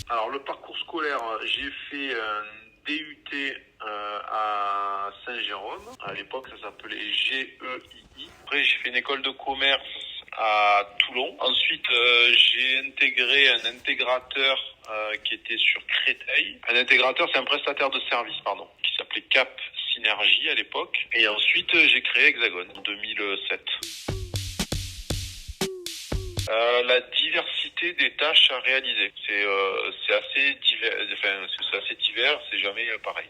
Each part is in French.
Alors le parcours scolaire, j'ai fait un DUT à Saint-Jérôme. À l'époque, ça s'appelait GEII. Après, j'ai fait une école de commerce à Toulon. Ensuite, j'ai intégré un intégrateur qui était sur Créteil. Un intégrateur, c'est un prestataire de service, qui s'appelait Cap Synergie à l'époque. Et ensuite, j'ai créé Hexagone en 2007. La diversité des tâches à réaliser, c'est assez divers, c'est jamais pareil.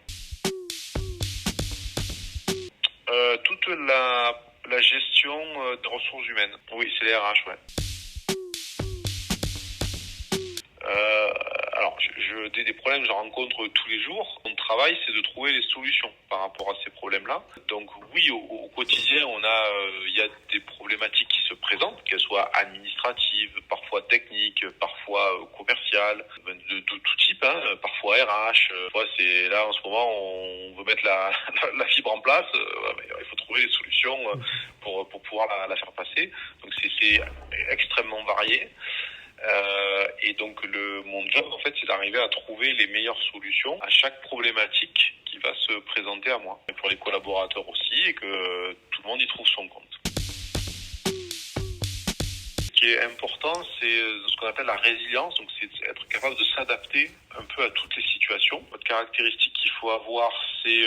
Toute la gestion des ressources humaines. Oui, c'est les RH, ouais. Alors, des problèmes que je rencontre tous les jours. Mon travail, c'est de trouver les solutions par rapport à ces problèmes-là. Donc oui, au quotidien, il y a des problématiques qui se présentent, qu'elles soient administratives, parfois techniques, parfois commerciales, de tout type, parfois RH. C'est là en ce moment, on veut mettre la fibre en place. Il faut trouver des solutions pour pouvoir la faire passer. Donc c'est extrêmement varié. Et donc mon job en fait c'est d'arriver à trouver les meilleures solutions à chaque problématique qui va se présenter à moi. Et pour les collaborateurs aussi, et que tout le monde y trouve son compte. Ce qui est important, c'est ce qu'on appelle la résilience, donc c'est être capable de s'adapter un peu à toutes les situations. Votre caractéristique qu'il faut avoir, c'est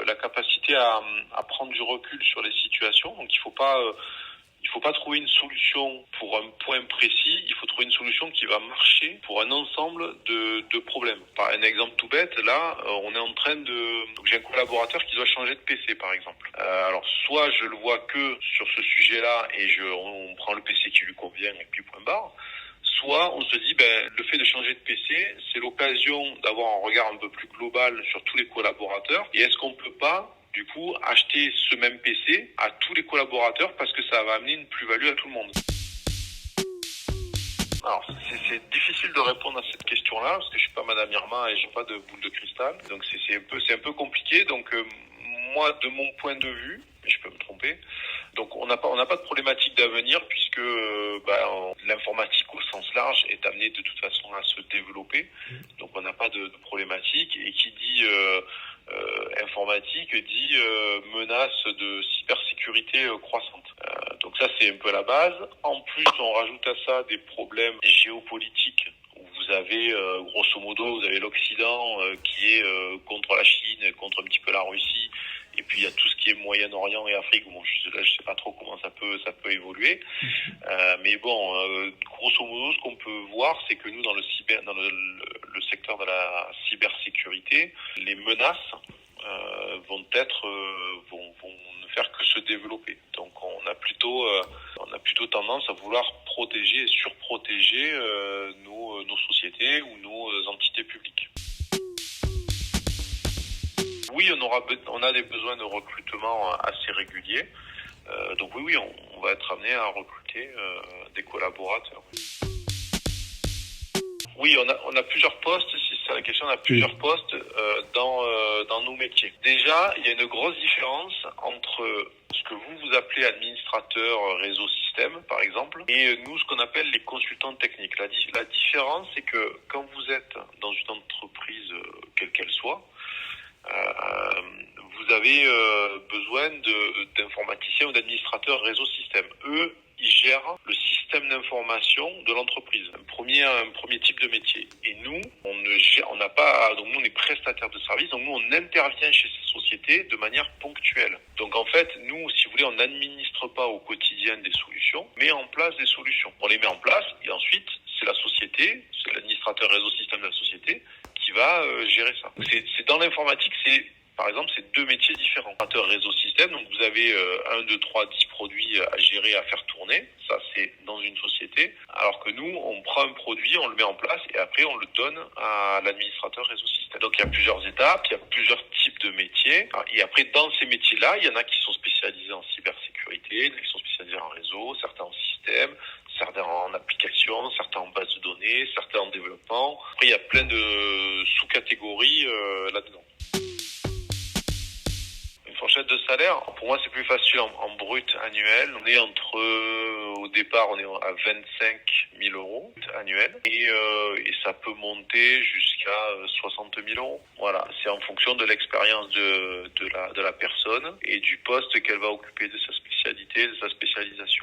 la capacité à prendre du recul sur les situations. Donc il faut pas trouver une solution pour un point précis, il faut trouver une solution qui va marcher pour un ensemble de problèmes. Par un exemple tout bête, là, on est en train donc j'ai un collaborateur qui doit changer de PC, par exemple. Alors, soit je le vois que sur ce sujet-là et on prend le PC qui lui convient et puis point barre. Soit on se dit, le fait de changer de PC, c'est l'occasion d'avoir un regard un peu plus global sur tous les collaborateurs. Et est-ce qu'on peut pas du coup acheter ce même PC à tous les collaborateurs parce que ça va amener une plus-value à tout le monde. Alors c'est difficile de répondre à cette question-là parce que je suis pas Madame Irma et j'ai pas de boule de cristal, donc c'est un peu compliqué. Donc moi de mon point de vue, mais je peux me tromper, donc on n'a pas de problématique d'avenir puisque l'informatique au sens large est amenée de toute façon à se développer, donc on n'a pas de problématique. Et qui dit informatique dit menace de cybersécurité croissante. Donc ça c'est un peu la base. En plus on rajoute à ça des problèmes géopolitiques où vous avez grosso modo vous avez l'Occident qui est contre la Chine, contre un petit peu la Russie, et puis il y a tout ce qui est Moyen-Orient et Afrique. Bon, je sais pas trop comment ça peut évoluer, mais bon, grosso modo ce qu'on peut voir c'est que nous dans le secteur de la cybersécurité, les menaces vont ne faire que se développer. Donc on a plutôt tendance à vouloir protéger et surprotéger nos sociétés ou nos entités publiques. Oui, on a des besoins de recrutement assez réguliers. Donc oui, on va être amené à recruter des collaborateurs. Oui, on a plusieurs postes, si c'est la question, on a plusieurs postes dans nos métiers. Déjà, il y a une grosse différence entre ce que vous appelez administrateur réseau système, par exemple, et nous, ce qu'on appelle les consultants techniques. La différence, c'est que quand vous êtes dans une entreprise, quelle qu'elle soit, vous avez besoin d'informaticiens ou d'administrateurs réseau système. Eux, ils gèrent le système d'information de l'entreprise. Un premier type de métier. Et nous, on n'a pas, donc nous on est prestataire de services, donc nous on intervient chez ces sociétés de manière ponctuelle. Donc en fait, nous, si vous voulez, on n'administre pas au quotidien des solutions, mais en place des solutions. On les met en place et ensuite, c'est la société, c'est l'administrateur réseau système de la société qui va gérer ça. C'est dans l'informatique, par exemple, c'est deux métiers différents. Opérateur réseau système, donc vous avez 1, 2, 3, 10 produits à gérer, à faire tourner. Ça, c'est dans une société. Alors que nous, on prend un produit, on le met en place et après, on le donne à l'administrateur réseau système. Donc, il y a plusieurs étapes, il y a plusieurs types de métiers. Et après, dans ces métiers-là, il y en a qui sont spécialisés en cybersécurité, il y en a qui sont spécialisés en réseau, certains en système, certains en application, certains en base de données, certains en développement. Après, il y a plein de sous-catégories là-dedans. Fourchette de salaire, pour moi c'est plus facile en brut annuel. On est au départ on est à 25 000 euros annuels et ça peut monter jusqu'à 60 000 euros. Voilà, c'est en fonction de l'expérience de la personne et du poste qu'elle va occuper, de sa spécialité, de sa spécialisation.